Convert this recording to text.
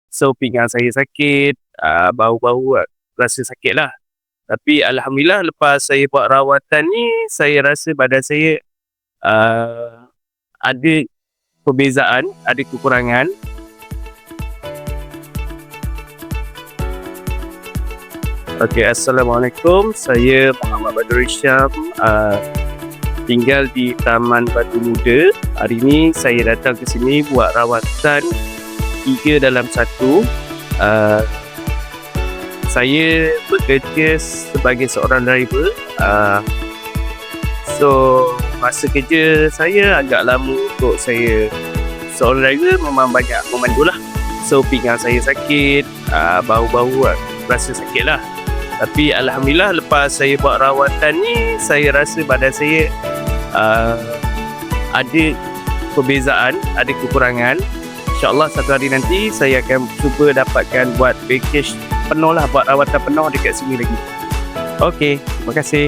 So pinggang saya sakit, bahu-bahu rasa sakit lah. Tapi alhamdulillah lepas saya buat rawatan ni, saya rasa badan saya ada perbezaan, ada kekurangan. Okey, Assalamualaikum. Saya Muhammad Badrul Syam, tinggal di Taman Batu Muda. Hari ni saya datang ke sini buat rawatan 3 dalam 1. Saya bekerja sebagai seorang driver. So masa kerja saya agak lama untuk saya seorang driver, memang banyak memandu lah. So pinggang saya sakit, bahu-bahu rasa sakit lah. Tapi alhamdulillah lepas saya buat rawatan ni, saya rasa badan saya ada perbezaan, ada kekurangan. InsyaAllah satu hari nanti saya akan cuba dapatkan buat package penuh lah, buat rawatan penuh dekat sini lagi. Okey, terima kasih.